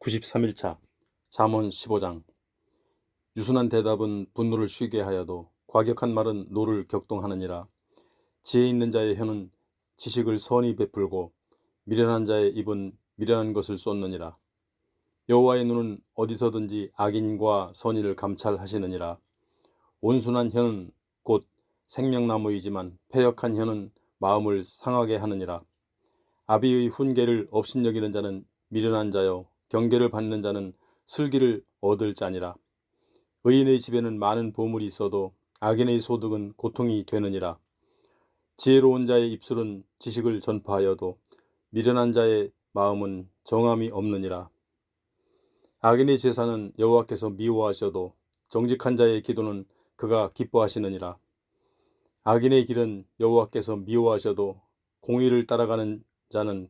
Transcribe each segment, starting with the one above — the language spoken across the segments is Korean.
93일차 잠언 15장. 유순한 대답은 분노를 쉬게 하여도 과격한 말은 노를 격동하느니라. 지혜 있는 자의 혀는 지식을 선히 베풀고 미련한 자의 입은 미련한 것을 쏟느니라. 여호와의 눈은 어디서든지 악인과 선의를 감찰하시느니라. 온순한 혀는 곧 생명나무이지만 패역한 혀는 마음을 상하게 하느니라. 아비의 훈계를 업신여기는 자는 미련한 자요 경계를 받는 자는 슬기를 얻을 자니라. 의인의 집에는 많은 보물이 있어도 악인의 소득은 고통이 되느니라. 지혜로운 자의 입술은 지식을 전파하여도 미련한 자의 마음은 정함이 없느니라. 악인의 제사는 여호와께서 미워하셔도 정직한 자의 기도는 그가 기뻐하시느니라. 악인의 길은 여호와께서 미워하셔도 공의를 따라가는 자는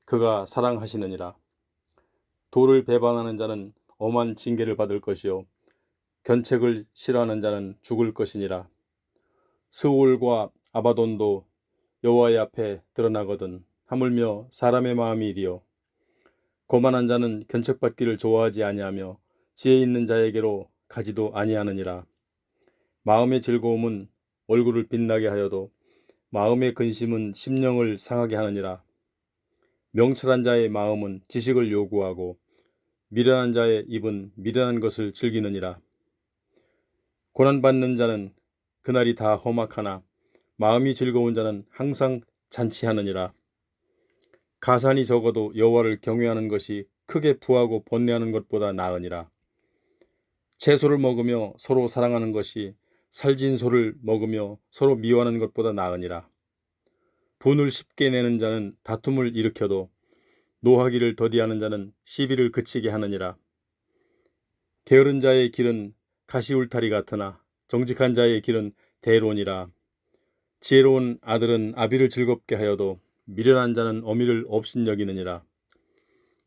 그가 사랑하시느니라. 도를 배반하는 자는 엄한 징계를 받을 것이요 견책을 싫어하는 자는 죽을 것이니라. 스올과 아바돈도 여호와의 앞에 드러나거든 하물며 사람의 마음이 이리요. 거만한 자는 견책받기를 좋아하지 아니하며 지혜 있는 자에게로 가지도 아니하느니라. 마음의 즐거움은 얼굴을 빛나게 하여도 마음의 근심은 심령을 상하게 하느니라. 명철한 자의 마음은 지식을 요구하고 미련한 자의 입은 미련한 것을 즐기느니라. 고난받는 자는 그날이 다 험악하나 마음이 즐거운 자는 항상 잔치하느니라. 가산이 적어도 여호와를 경외하는 것이 크게 부하고 번뇌하는 것보다 나으니라. 채소를 먹으며 서로 사랑하는 것이 살진 소를 먹으며 서로 미워하는 것보다 나으니라. 분을 쉽게 내는 자는 다툼을 일으켜도 노하기를 더디하는 자는 시비를 그치게 하느니라. 게으른 자의 길은 가시울타리 같으나 정직한 자의 길은 대론이라. 지혜로운 아들은 아비를 즐겁게 하여도 미련한 자는 어미를 업신여기느니라.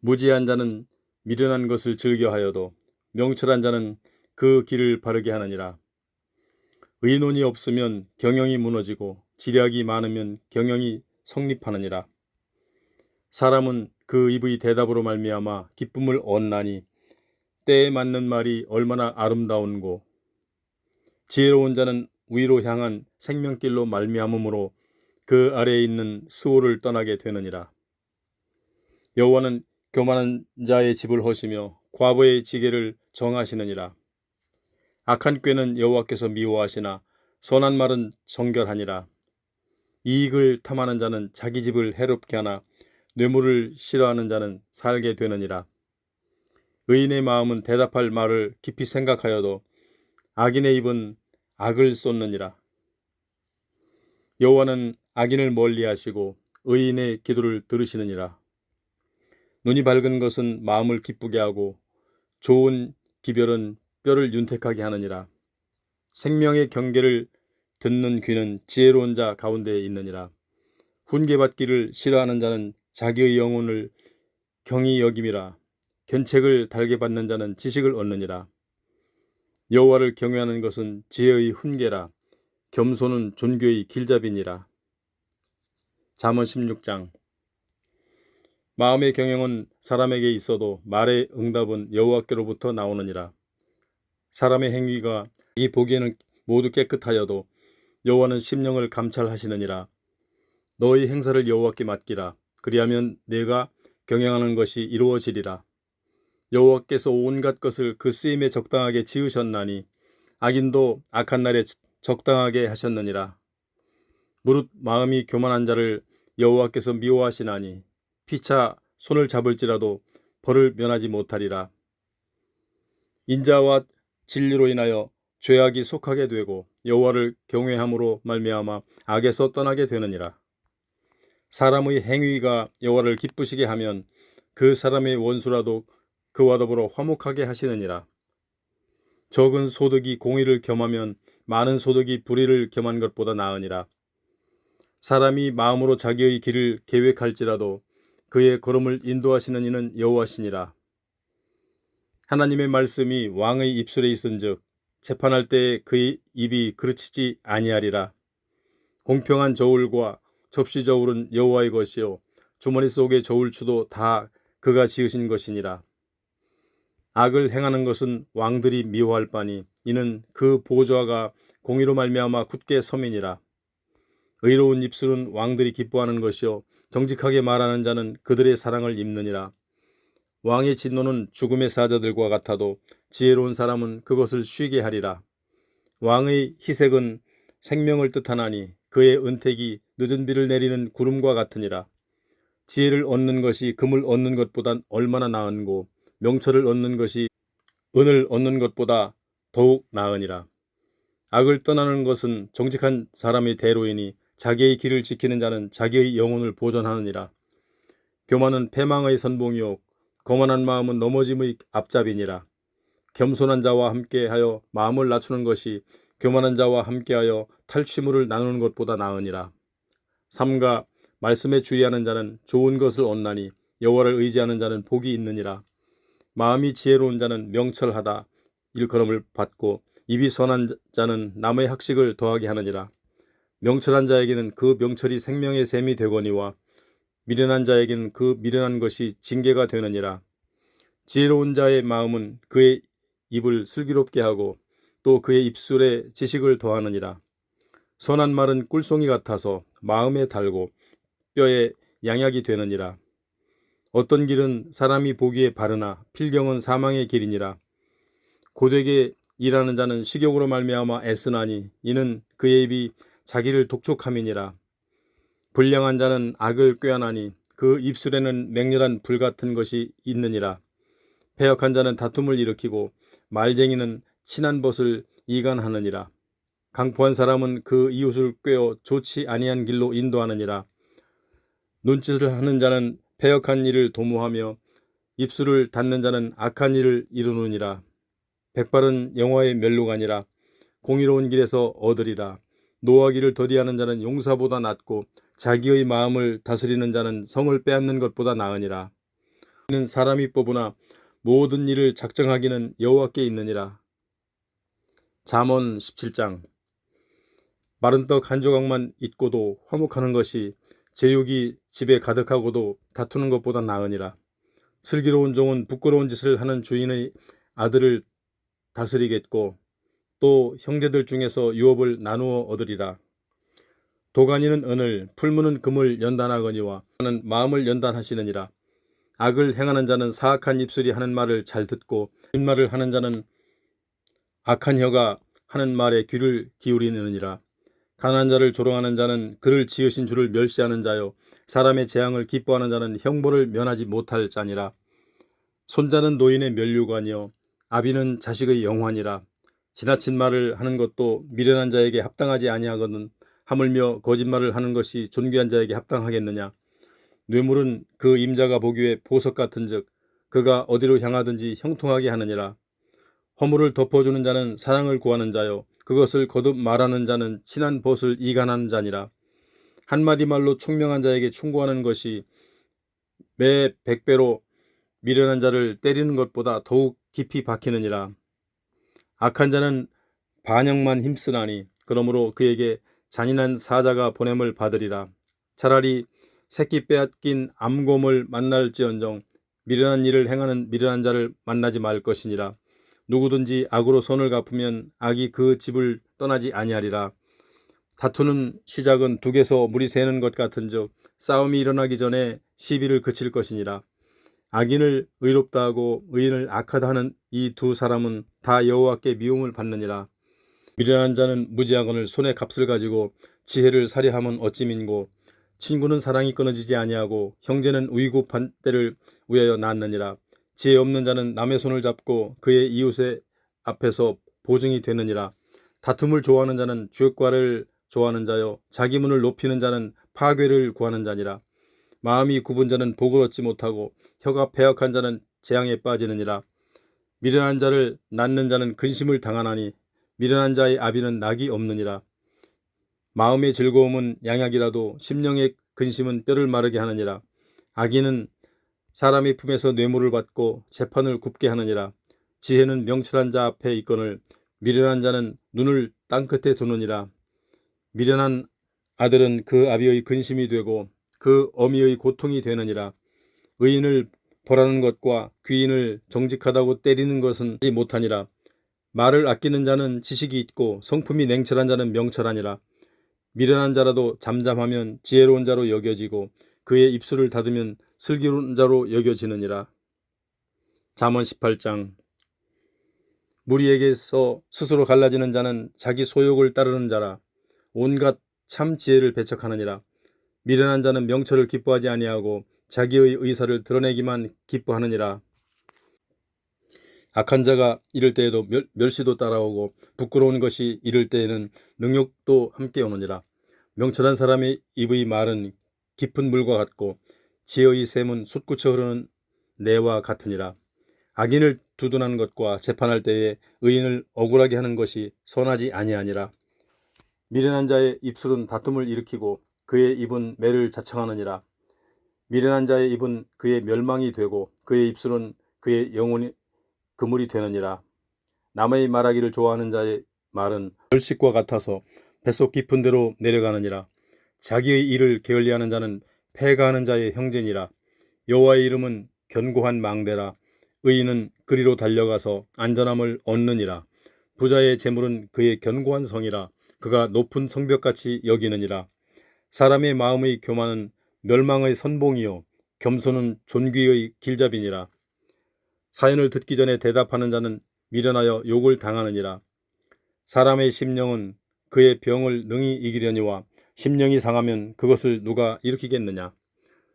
무지한 자는 미련한 것을 즐겨하여도 명철한 자는 그 길을 바르게 하느니라. 의논이 없으면 경영이 무너지고 지략이 많으면 경영이 성립하느니라. 사람은 그 입의 대답으로 말미암아 기쁨을 얻나니 때에 맞는 말이 얼마나 아름다운고. 지혜로운 자는 위로 향한 생명길로 말미암음으로 그 아래에 있는 스올을 떠나게 되느니라. 여호와는 교만한 자의 집을 허시며 과부의 지계를 정하시느니라. 악한 꾀는 여호와께서 미워하시나 선한 말은 정결하니라. 이익을 탐하는 자는 자기 집을 해롭게 하나 뇌물을 싫어하는 자는 살게 되느니라. 의인의 마음은 대답할 말을 깊이 생각하여도 악인의 입은 악을 쏟느니라. 여호와는 악인을 멀리하시고 의인의 기도를 들으시느니라. 눈이 밝은 것은 마음을 기쁘게 하고 좋은 기별은 뼈를 윤택하게 하느니라. 생명의 경계를 듣는 귀는 지혜로운 자 가운데에 있느니라. 훈계받기를 싫어하는 자는 자기의 영혼을 경히 여김이라. 견책을 달게 받는 자는 지식을 얻느니라. 여호와를 경외하는 것은 지혜의 훈계라. 겸손은 존귀의 길잡이니라. 잠언 16장. 마음의 경영은 사람에게 있어도 말의 응답은 여호와께로부터 나오느니라. 사람의 행위가 이 보기에는 모두 깨끗하여도 여호와는 심령을 감찰하시느니라. 너의 행사를 여호와께 맡기라. 그리하면 내가 경영하는 것이 이루어지리라. 여호와께서 온갖 것을 그 쓰임에 적당하게 지으셨나니 악인도 악한 날에 적당하게 하셨느니라. 무릇 마음이 교만한 자를 여호와께서 미워하시나니 피차 손을 잡을지라도 벌을 면하지 못하리라. 인자와 진리로 인하여 죄악이 속하게 되고 여호와를 경외함으로 말미암아 악에서 떠나게 되느니라. 사람의 행위가 여호와를 기쁘시게 하면 그 사람의 원수라도 그와 더불어 화목하게 하시느니라. 적은 소득이 공의를 겸하면 많은 소득이 불의를 겸한 것보다 나으니라. 사람이 마음으로 자기의 길을 계획할지라도 그의 걸음을 인도하시는 이는 여호와시니라. 하나님의 말씀이 왕의 입술에 있은즉 재판할 때에 그의 입이 그르치지 아니하리라. 공평한 저울과 접시 저울은 여호와의 것이요 주머니 속의 저울추도 다 그가 지으신 것이니라. 악을 행하는 것은 왕들이 미워할 바니 이는 그 보좌가 공의로 말미암아 굳게 서민이라. 의로운 입술은 왕들이 기뻐하는 것이요 정직하게 말하는 자는 그들의 사랑을 입느니라. 왕의 진노는 죽음의 사자들과 같아도 지혜로운 사람은 그것을 쉬게 하리라. 왕의 희색은 생명을 뜻하나니 그의 은택이 늦은 비를 내리는 구름과 같으니라. 지혜를 얻는 것이 금을 얻는 것보다 얼마나 나은고 명철을 얻는 것이 은을 얻는 것보다 더욱 나으니라. 악을 떠나는 것은 정직한 사람의 대로이니 자기의 길을 지키는 자는 자기의 영혼을 보존하느니라. 교만은 패망의 선봉이요 거만한 마음은 넘어짐의 앞잡이니라. 겸손한 자와 함께하여 마음을 낮추는 것이 교만한 자와 함께하여 탈취물을 나누는 것보다 나으니라. 삼가 말씀에 주의하는 자는 좋은 것을 얻나니 여호와를 의지하는 자는 복이 있느니라. 마음이 지혜로운 자는 명철하다 일컬음을 받고 입이 선한 자는 남의 학식을 더하게 하느니라. 명철한 자에게는 그 명철이 생명의 샘이 되거니와 미련한 자에게는 그 미련한 것이 징계가 되느니라. 지혜로운 자의 마음은 그의 입을 슬기롭게 하고 또 그의 입술에 지식을 더하느니라. 선한 말은 꿀송이 같아서 마음에 달고 뼈에 양약이 되느니라. 어떤 길은 사람이 보기에 바르나 필경은 사망의 길이니라. 고되게 일하는 자는 식욕으로 말미암아 애쓰나니 이는 그의 입이 자기를 독촉함이니라. 불량한 자는 악을 꾀하나니 그 입술에는 맹렬한 불 같은 것이 있느니라. 패역한 자는 다툼을 일으키고 말쟁이는 친한 벗을 이간하느니라. 강포한 사람은 그 이웃을 꾀어 좋지 아니한 길로 인도하느니라. 눈짓을 하는 자는 패역한 일을 도모하며 입술을 닫는 자는 악한 일을 이루느니라. 백발은 영화의 멸류관이라. 공의로운 길에서 얻으리라. 노하기를 더디하는 자는 용사보다 낫고 자기의 마음을 다스리는 자는 성을 빼앗는 것보다 나으니라. 이는 사람이 뽑으나 모든 일을 작정하기는 여호와께 있느니라. 잠언 17장. 마른 떡 한 조각만 있고도 화목하는 것이 제육이 집에 가득하고도 다투는 것보다 나으니라. 슬기로운 종은 부끄러운 짓을 하는 주인의 아들을 다스리겠고 또 형제들 중에서 유업을 나누어 얻으리라. 도가니는 은을 풀무는 금을 연단하거니와 하는 마음을 연단하시느니라. 악을 행하는 자는 사악한 입술이 하는 말을 잘 듣고 빈말을 하는 자는 악한 혀가 하는 말에 귀를 기울이느니라. 가난한 자를 조롱하는 자는 그를 지으신 주를 멸시하는 자요 사람의 재앙을 기뻐하는 자는 형벌을 면하지 못할 자니라. 손자는 노인의 면류관이요 아비는 자식의 영환이라. 지나친 말을 하는 것도 미련한 자에게 합당하지 아니하거든 하물며 거짓말을 하는 것이 존귀한 자에게 합당하겠느냐. 뇌물은 그 임자가 보기에 보석 같은즉 그가 어디로 향하든지 형통하게 하느니라. 허물을 덮어주는 자는 사랑을 구하는 자요 그것을 거듭 말하는 자는 친한 벗을 이간하는 자니라. 한마디 말로 총명한 자에게 충고하는 것이 매 100배로 미련한 자를 때리는 것보다 더욱 깊이 박히느니라. 악한 자는 반역만 힘쓰나니 그러므로 그에게 잔인한 사자가 보냄을 받으리라. 차라리 새끼 빼앗긴 암곰을 만날지언정 미련한 일을 행하는 미련한 자를 만나지 말 것이니라. 누구든지 악으로 선을 갚으면 악이 그 집을 떠나지 아니하리라. 다투는 시작은 둑에서 물이 새는 것 같은즉 싸움이 일어나기 전에 시비를 그칠 것이니라. 악인을 의롭다 하고 의인을 악하다 하는 이 두 사람은 다 여호와께 미움을 받느니라. 미련한 자는 무지하거늘 손에 값을 가지고 지혜를 살해하면 어찌민고. 친구는 사랑이 끊어지지 아니하고 형제는 의구 반대를 위하여 낳느니라. 지혜 없는 자는 남의 손을 잡고 그의 이웃의 앞에서 보증이 되느니라. 다툼을 좋아하는 자는 죄과를 좋아하는 자요 자기 문을 높이는 자는 파괴를 구하는 자니라. 마음이 굽은 자는 복을 얻지 못하고 혀가 패역한 자는 재앙에 빠지느니라. 미련한 자를 낳는 자는 근심을 당하나니 미련한 자의 아비는 낙이 없느니라. 마음의 즐거움은 양약이라도 심령의 근심은 뼈를 마르게 하느니라. 악인은 사람의 품에서 뇌물을 받고 재판을 굽게 하느니라. 지혜는 명철한 자 앞에 있거늘 미련한 자는 눈을 땅끝에 두느니라. 미련한 아들은 그 아비의 근심이 되고 그 어미의 고통이 되느니라. 의인을 벌하는 것과 귀인을 정직하다고 때리는 것은 하지 못하니라. 말을 아끼는 자는 지식이 있고 성품이 냉철한 자는 명철하니라. 미련한 자라도 잠잠하면 지혜로운 자로 여겨지고 그의 입술을 닫으면 슬기로운 자로 여겨지느니라. 잠언 18장. 무리에게서 스스로 갈라지는 자는 자기 소욕을 따르는 자라. 온갖 참 지혜를 배척하느니라. 미련한 자는 명철을 기뻐하지 아니하고 자기의 의사를 드러내기만 기뻐하느니라. 악한 자가 이를 때에도 멸시도 따라오고 부끄러운 것이 이를 때에는 능욕도 함께 오느니라. 명철한 사람의 입의 말은 깊은 물과 같고 지혜의 샘은 솟구쳐 흐르는 내와 같으니라. 악인을 두둔하는 것과 재판할 때에 의인을 억울하게 하는 것이 선하지 아니하니라. 미련한 자의 입술은 다툼을 일으키고 그의 입은 매를 자청하느니라. 미련한 자의 입은 그의 멸망이 되고 그의 입술은 그의 영혼이 그물이 되느니라. 남의 말하기를 좋아하는 자의 말은 벌식과 같아서 뱃속 깊은 데로 내려가느니라. 자기의 일을 게을리하는 자는 패가하는 자의 형제니라. 여호와의 이름은 견고한 망대라. 의인은 그리로 달려가서 안전함을 얻느니라. 부자의 재물은 그의 견고한 성이라. 그가 높은 성벽같이 여기느니라. 사람의 마음의 교만은 멸망의 선봉이요 겸손은 존귀의 길잡이니라. 사연을 듣기 전에 대답하는 자는 미련하여 욕을 당하느니라. 사람의 심령은 그의 병을 능히 이기려니와 심령이 상하면 그것을 누가 일으키겠느냐.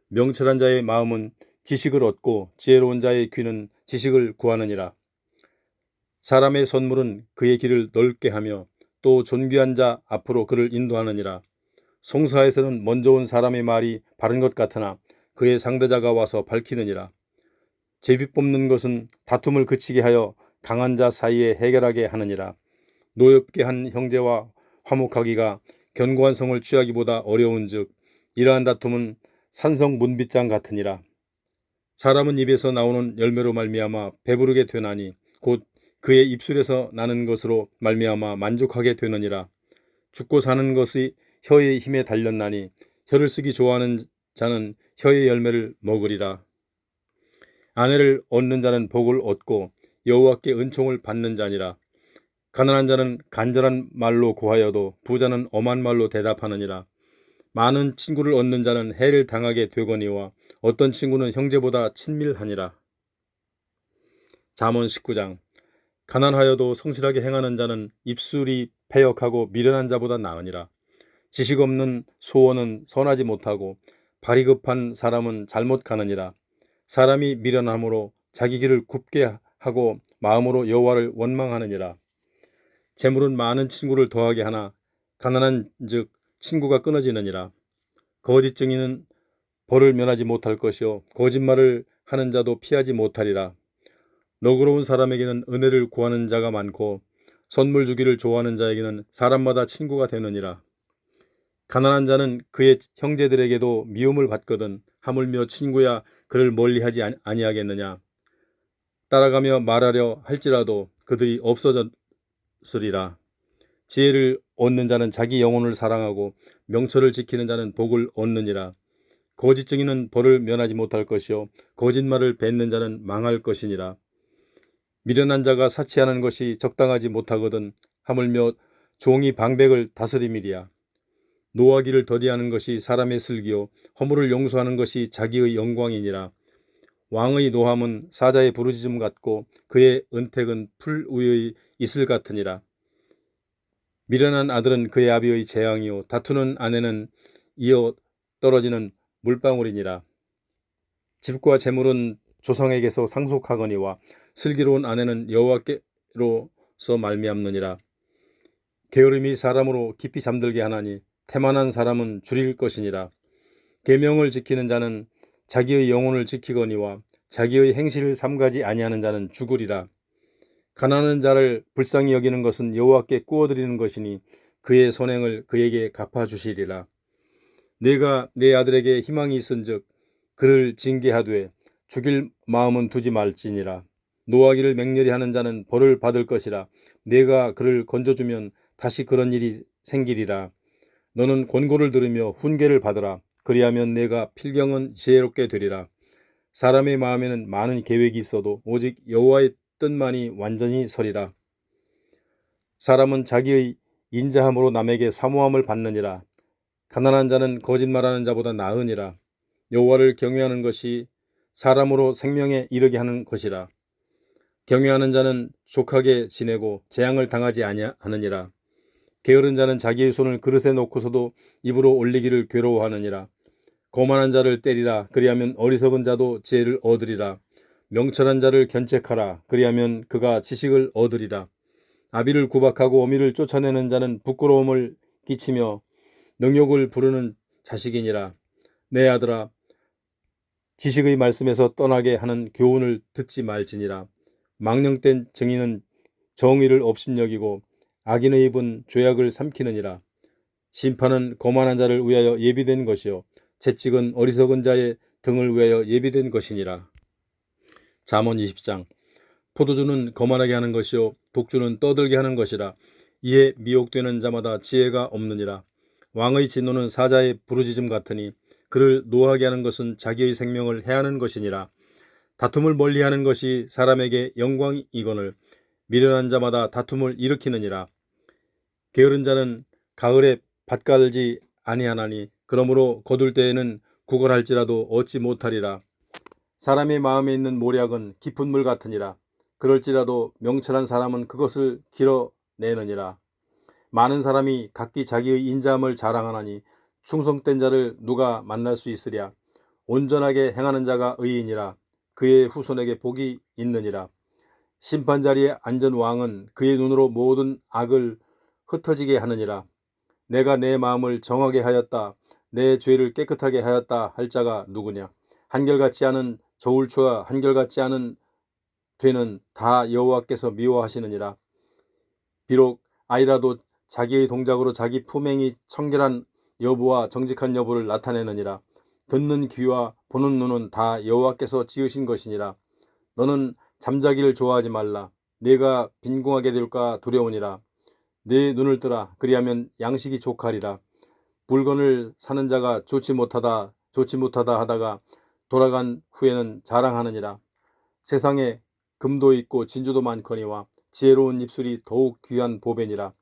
명철한 자의 마음은 지식을 얻고 지혜로운 자의 귀는 지식을 구하느니라. 사람의 선물은 그의 길을 넓게 하며 또 존귀한 자 앞으로 그를 인도하느니라. 송사에서는 먼저 온 사람의 말이 바른 것 같으나 그의 상대자가 와서 밝히느니라. 제비 뽑는 것은 다툼을 그치게 하여 강한 자 사이에 해결하게 하느니라. 노엽게 한 형제와 화목하기가 견고한 성을 취하기보다 어려운즉 이러한 다툼은 산성 문빗장 같으니라. 사람은 입에서 나오는 열매로 말미암아 배부르게 되나니 곧 그의 입술에서 나는 것으로 말미암아 만족하게 되느니라. 죽고 사는 것이 혀의 힘에 달렸나니 혀를 쓰기 좋아하는 자는 혀의 열매를 먹으리라. 아내를 얻는 자는 복을 얻고 여호와께 은총을 받는 자니라. 가난한 자는 간절한 말로 구하여도 부자는 엄한 말로 대답하느니라. 많은 친구를 얻는 자는 해를 당하게 되거니와 어떤 친구는 형제보다 친밀하니라. 잠언 19장. 가난하여도 성실하게 행하는 자는 입술이 패역하고 미련한 자보다 나으니라. 지식 없는 소원은 선하지 못하고 발이 급한 사람은 잘못 가느니라. 사람이 미련함으로 자기 길을 굽게 하고 마음으로 여호와를 원망하느니라. 재물은 많은 친구를 더하게 하나 가난한 즉 친구가 끊어지느니라. 거짓 증인은 벌을 면하지 못할 것이요 거짓말을 하는 자도 피하지 못하리라. 너그러운 사람에게는 은혜를 구하는 자가 많고 선물 주기를 좋아하는 자에게는 사람마다 친구가 되느니라. 가난한 자는 그의 형제들에게도 미움을 받거든 하물며 친구야 그를 멀리하지 아니하겠느냐. 따라가며 말하려 할지라도 그들이 없어졌으리라. 지혜를 얻는 자는 자기 영혼을 사랑하고 명철을 지키는 자는 복을 얻느니라. 거짓 증인은 벌을 면하지 못할 것이요 거짓말을 뱉는 자는 망할 것이니라. 미련한 자가 사치하는 것이 적당하지 못하거든 하물며 종이 방백을 다스림이리야. 노하기를 더디하는 것이 사람의 슬기요 허물을 용서하는 것이 자기의 영광이니라. 왕의 노함은 사자의 부르짖음 같고 그의 은택은 풀 위의 이슬 같으니라. 미련한 아들은 그의 아비의 재앙이요 다투는 아내는 이어 떨어지는 물방울이니라. 집과 재물은 조상에게서 상속하거니와 슬기로운 아내는 여호와께로서 말미암느니라. 게으름이 사람으로 깊이 잠들게 하나니 태만한 사람은 줄일 것이니라. 계명을 지키는 자는 자기의 영혼을 지키거니와 자기의 행실을 삼가지 아니하는 자는 죽으리라. 가난한 자를 불쌍히 여기는 것은 여호와께 꾸어드리는 것이니 그의 선행을 그에게 갚아주시리라. 내가 내 아들에게 희망이 있은즉 그를 징계하되 죽일 마음은 두지 말지니라. 노하기를 맹렬히 하는 자는 벌을 받을 것이라. 내가 그를 건져주면 다시 그런 일이 생기리라. 너는 권고를 들으며 훈계를 받으라. 그리하면 내가 필경은 지혜롭게 되리라. 사람의 마음에는 많은 계획이 있어도 오직 여호와의 뜻만이 완전히 서리라. 사람은 자기의 인자함으로 남에게 사모함을 받느니라. 가난한 자는 거짓말하는 자보다 나으니라. 여호와를 경외하는 것이 사람으로 생명에 이르게 하는 것이라. 경외하는 자는 족하게 지내고 재앙을 당하지 아니하느니라. 게으른 자는 자기의 손을 그릇에 놓고서도 입으로 올리기를 괴로워하느니라. 거만한 자를 때리라. 그리하면 어리석은 자도 지혜를 얻으리라. 명철한 자를 견책하라. 그리하면 그가 지식을 얻으리라. 아비를 구박하고 어미를 쫓아내는 자는 부끄러움을 끼치며 능욕을 부르는 자식이니라. 내 아들아, 지식의 말씀에서 떠나게 하는 교훈을 듣지 말지니라. 망령된 증인은 정의를 업신여기고 악인의 입은 죄악을 삼키느니라. 심판은 거만한 자를 위하여 예비된 것이요 채찍은 어리석은 자의 등을 위하여 예비된 것이니라. 잠언 20장. 포도주는 거만하게 하는 것이요 독주는 떠들게 하는 것이라. 이에 미혹되는 자마다 지혜가 없느니라. 왕의 진노는 사자의 부르짖음 같으니 그를 노하게 하는 것은 자기의 생명을 해하는 것이니라. 다툼을 멀리하는 것이 사람에게 영광이거늘 미련한 자마다 다툼을 일으키느니라. 게으른 자는 가을에 밭 갈지 아니하나니 그러므로 거둘 때에는 구걸할지라도 얻지 못하리라. 사람의 마음에 있는 모략은 깊은 물 같으니라. 그럴지라도 명철한 사람은 그것을 길어내느니라. 많은 사람이 각기 자기의 인자함을 자랑하나니 충성된 자를 누가 만날 수 있으랴. 온전하게 행하는 자가 의인이라. 그의 후손에게 복이 있느니라. 심판자리에 앉은 왕은 그의 눈으로 모든 악을 흩어지게 하느니라. 내가 내 마음을 정하게 하였다. 내 죄를 깨끗하게 하였다 할 자가 누구냐. 한결같지 않은 저울추와 한결같지 않은 되는 다 여호와께서 미워하시느니라. 비록 아이라도 자기의 동작으로 자기 품행이 청결한 여부와 정직한 여부를 나타내느니라. 듣는 귀와 보는 눈은 다 여호와께서 지으신 것이니라. 너는 잠자기를 좋아하지 말라. 내가 빈궁하게 될까 두려우니라. 내 눈을 뜨라. 그리하면 양식이 족하리라. 물건을 사는 자가 좋지 못하다 하다가 돌아간 후에는 자랑하느니라. 세상에 금도 있고 진주도 많거니와 지혜로운 입술이 더욱 귀한 보배니라.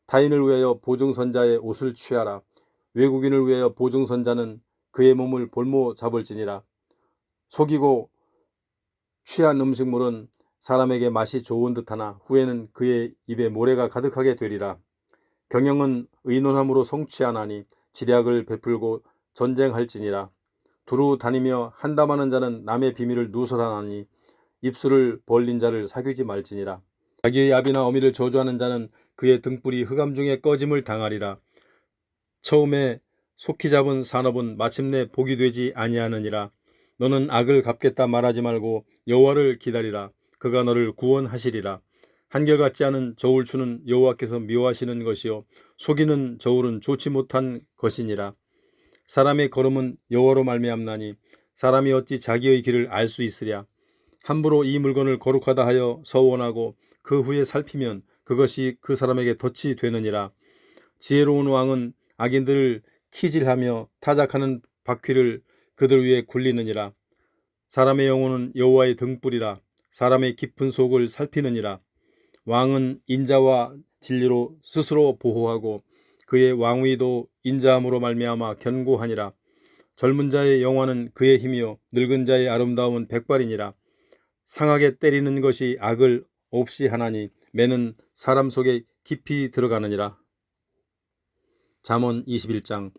타인을 위하여 보증선자의 옷을 취하라. 외국인을 위하여 보증선자는 그의 몸을 볼모 잡을지니라. 속이고 취한 음식물은 사람에게 맛이 좋은 듯하나 후에는 그의 입에 모래가 가득하게 되리라. 경영은 의논함으로 성취하나니 지략을 베풀고 전쟁할지니라. 두루 다니며 한담하는 자는 남의 비밀을 누설하나니 입술을 벌린 자를 사귀지 말지니라. 자기의 아비나 어미를 저주하는 자는 그의 등불이 흑암 중에 꺼짐을 당하리라. 처음에 속히 잡은 산업은 마침내 복이 되지 아니하느니라. 너는 악을 갚겠다 말하지 말고 여호와를 기다리라. 그가 너를 구원하시리라. 한결같지 않은 저울추는 여호와께서 미워하시는 것이요 속이는 저울은 좋지 못한 것이니라. 사람의 걸음은 여호와로 말미암나니 사람이 어찌 자기의 길을 알 수 있으랴. 함부로 이 물건을 거룩하다 하여 서원하고 그 후에 살피면 그것이 그 사람에게 덫이 되느니라. 지혜로운 왕은 악인들을 키질하며 타작하는 바퀴를 그들 위에 굴리느니라. 사람의 영혼은 여호와의 등불이라. 사람의 깊은 속을 살피느니라. 왕은 인자와 진리로 스스로 보호하고 그의 왕위도 인자함으로 말미암아 견고하니라. 젊은 자의 영화는 그의 힘이요 늙은 자의 아름다움은 백발이니라. 상하게 때리는 것이 악을 없이 하나니 매는 사람 속에 깊이 들어가느니라. 잠언 21장.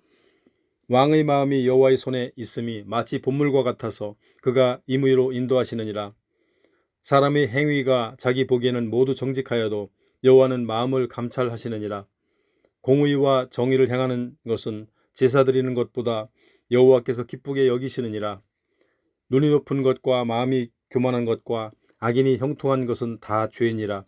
왕의 마음이 여호와의 손에 있음이 마치 봇물과 같아서 그가 임의로 인도하시느니라. 사람의 행위가 자기 보기에는 모두 정직하여도 여호와는 마음을 감찰하시느니라. 공의와 정의를 행하는 것은 제사 드리는 것보다 여호와께서 기쁘게 여기시느니라. 눈이 높은 것과 마음이 교만한 것과 악인이 형통한 것은 다 죄니라.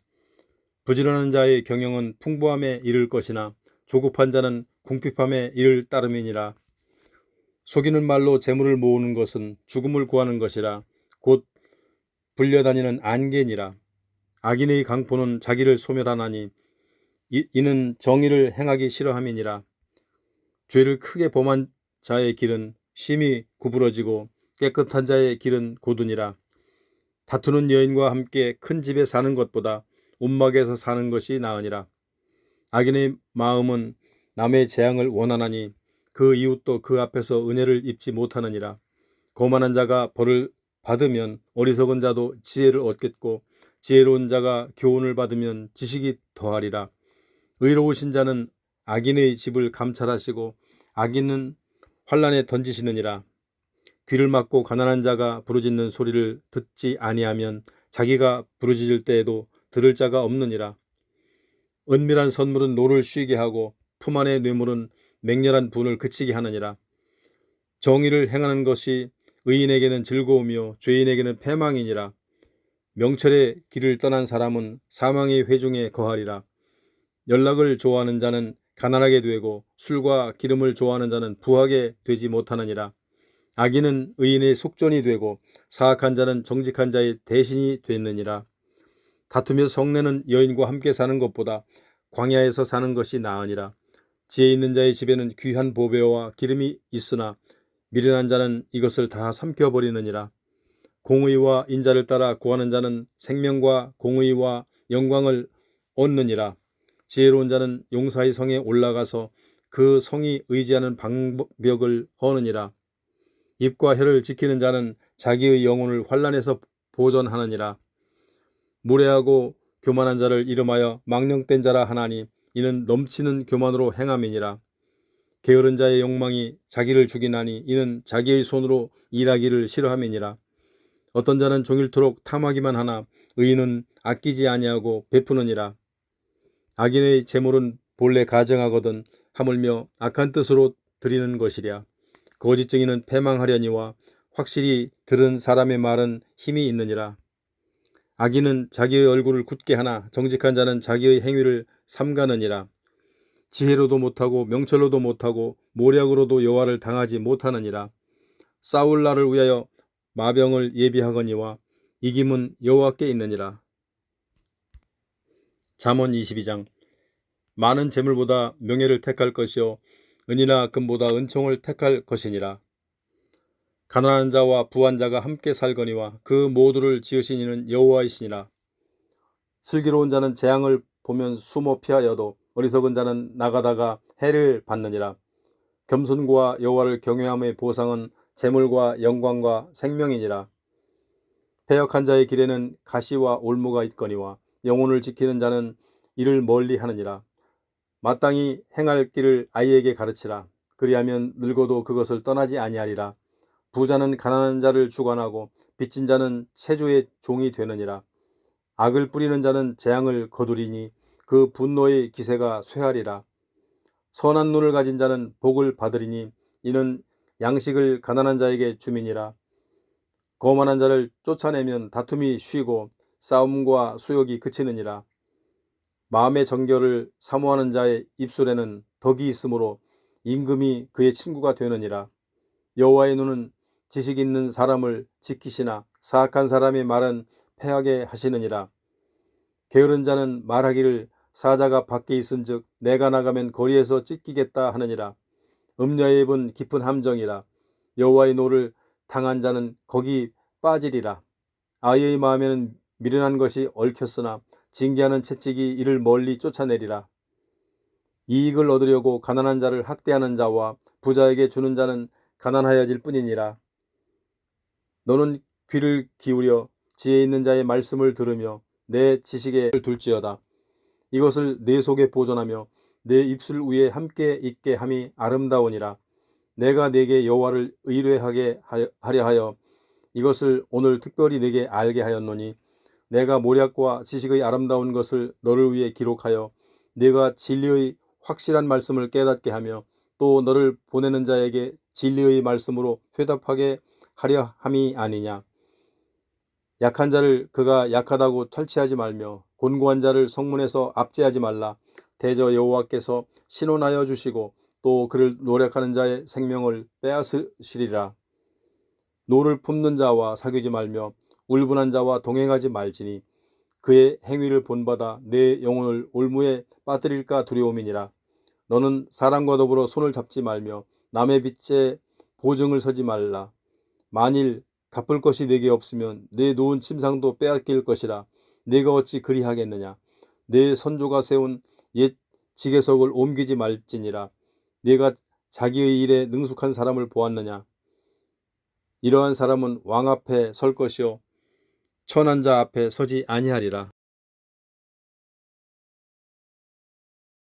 부지런한 자의 경영은 풍부함에 이를 것이나 조급한 자는 궁핍함에 이를 따름이니라. 속이는 말로 재물을 모으는 것은 죽음을 구하는 것이라. 곧 불려다니는 안개니라. 악인의 강포는 자기를 소멸하나니 이는 정의를 행하기 싫어함이니라. 죄를 크게 범한 자의 길은 심히 구부러지고 깨끗한 자의 길은 고두니라. 다투는 여인과 함께 큰 집에 사는 것보다 움막에서 사는 것이 나으니라. 악인의 마음은 남의 재앙을 원하나니 그 이웃도 그 앞에서 은혜를 입지 못하느니라. 거만한 자가 벌을 받으면 어리석은 자도 지혜를 얻겠고 지혜로운 자가 교훈을 받으면 지식이 더하리라. 의로우신 자는 악인의 집을 감찰하시고 악인은 환난에 던지시느니라. 귀를 막고 가난한 자가 부르짖는 소리를 듣지 아니하면 자기가 부르짖을 때에도 들을 자가 없느니라. 은밀한 선물은 노를 쉬게 하고 품 안의 뇌물은 맹렬한 분을 그치게 하느니라. 정의를 행하는 것이 의인에게는 즐거우며 죄인에게는 패망이니라. 명철의 길을 떠난 사람은 사망의 회중에 거하리라. 연락을 좋아하는 자는 가난하게 되고 술과 기름을 좋아하는 자는 부하게 되지 못하느니라. 악인은 의인의 속전이 되고 사악한 자는 정직한 자의 대신이 됐느니라. 다투며 성내는 여인과 함께 사는 것보다 광야에서 사는 것이 나으니라. 지혜 있는 자의 집에는 귀한 보배와 기름이 있으나 미련한 자는 이것을 다 삼켜버리느니라. 공의와 인자를 따라 구하는 자는 생명과 공의와 영광을 얻느니라. 지혜로운 자는 용사의 성에 올라가서 그 성이 의지하는 방벽을 허느니라. 입과 혀를 지키는 자는 자기의 영혼을 환난에서 보존하느니라. 무례하고 교만한 자를 이름하여 망령된 자라 하나니 이는 넘치는 교만으로 행함이니라. 게으른 자의 욕망이 자기를 죽이나니 이는 자기의 손으로 일하기를 싫어함이니라. 어떤 자는 종일토록 탐하기만 하나 의인은 아끼지 아니하고 베푸느니라. 악인의 재물은 본래 가증하거든 하물며 악한 뜻으로 드리는 것이랴. 거짓 증인은 패망하려니와 확실히 들은 사람의 말은 힘이 있느니라. 악인은 자기의 얼굴을 굳게 하나 정직한 자는 자기의 행위를 삼가느니라. 지혜로도 못하고 명철로도 못하고 모략으로도 여호와를 당하지 못하느니라. 싸울 날을 위하여 마병을 예비하거니와 이김은 여호와께 있느니라. 잠언 22장. 많은 재물보다 명예를 택할 것이요 은이나 금보다 은총을 택할 것이니라. 가난한 자와 부한 자가 함께 살거니와 그 모두를 지으신 이는 여호와이시니라. 슬기로운 자는 재앙을 보면 숨어 피하여도 어리석은 자는 나가다가 해를 받느니라. 겸손과 여호와를 경외함의 보상은 재물과 영광과 생명이니라. 패역한 자의 길에는 가시와 올무가 있거니와 영혼을 지키는 자는 이를 멀리 하느니라. 마땅히 행할 길을 아이에게 가르치라. 그리하면 늙어도 그것을 떠나지 아니하리라. 부자는 가난한 자를 주관하고 빚진 자는 세주의 종이 되느니라. 악을 뿌리는 자는 재앙을 거두리니 그 분노의 기세가 쇠하리라. 선한 눈을 가진 자는 복을 받으리니 이는 양식을 가난한 자에게 주민이라. 거만한 자를 쫓아내면 다툼이 쉬고 싸움과 수욕이 그치느니라. 마음의 정결을 사모하는 자의 입술에는 덕이 있으므로 임금이 그의 친구가 되느니라. 여호와의 눈은 지식 있는 사람을 지키시나 사악한 사람의 말은 패하게 하시느니라. 게으른 자는 말하기를 사자가 밖에 있은즉 내가 나가면 거리에서 찢기겠다 하느니라. 음녀의 입은 깊은 함정이라. 여호와의 노를 당한 자는 거기 빠지리라. 아이의 마음에는 미련한 것이 얽혔으나 징계하는 채찍이 이를 멀리 쫓아내리라. 이익을 얻으려고 가난한 자를 학대하는 자와 부자에게 주는 자는 가난하여질 뿐이니라. 너는 귀를 기울여 지혜 있는 자의 말씀을 들으며 내 지식에 둘지어다. 이것을 내 속에 보존하며 내 입술 위에 함께 있게 함이 아름다우니라. 내가 내게 여호와를 의뢰하게 하려 하여 이것을 오늘 특별히 내게 알게 하였노니 내가 모략과 지식의 아름다운 것을 너를 위해 기록하여 네가 진리의 확실한 말씀을 깨닫게 하며 또 너를 보내는 자에게 진리의 말씀으로 회답하게 하려 함이 아니냐. 약한 자를 그가 약하다고 탈취하지 말며 곤고한 자를 성문에서 압제하지 말라. 대저 여호와께서 신원하여 주시고 또 그를 노력하는 자의 생명을 빼앗으시리라. 노를 품는 자와 사귀지 말며 울분한 자와 동행하지 말지니 그의 행위를 본받아 내 영혼을 올무에 빠뜨릴까 두려움이니라. 너는 사람과 더불어 손을 잡지 말며 남의 빚에 보증을 서지 말라. 만일 갚을 것이 내게 없으면 내 놓은 침상도 빼앗길 것이라. 내가 어찌 그리하겠느냐. 내 선조가 세운 옛 지계석을 옮기지 말지니라. 내가 자기의 일에 능숙한 사람을 보았느냐. 이러한 사람은 왕 앞에 설 것이요 천한 자 앞에 서지 아니하리라.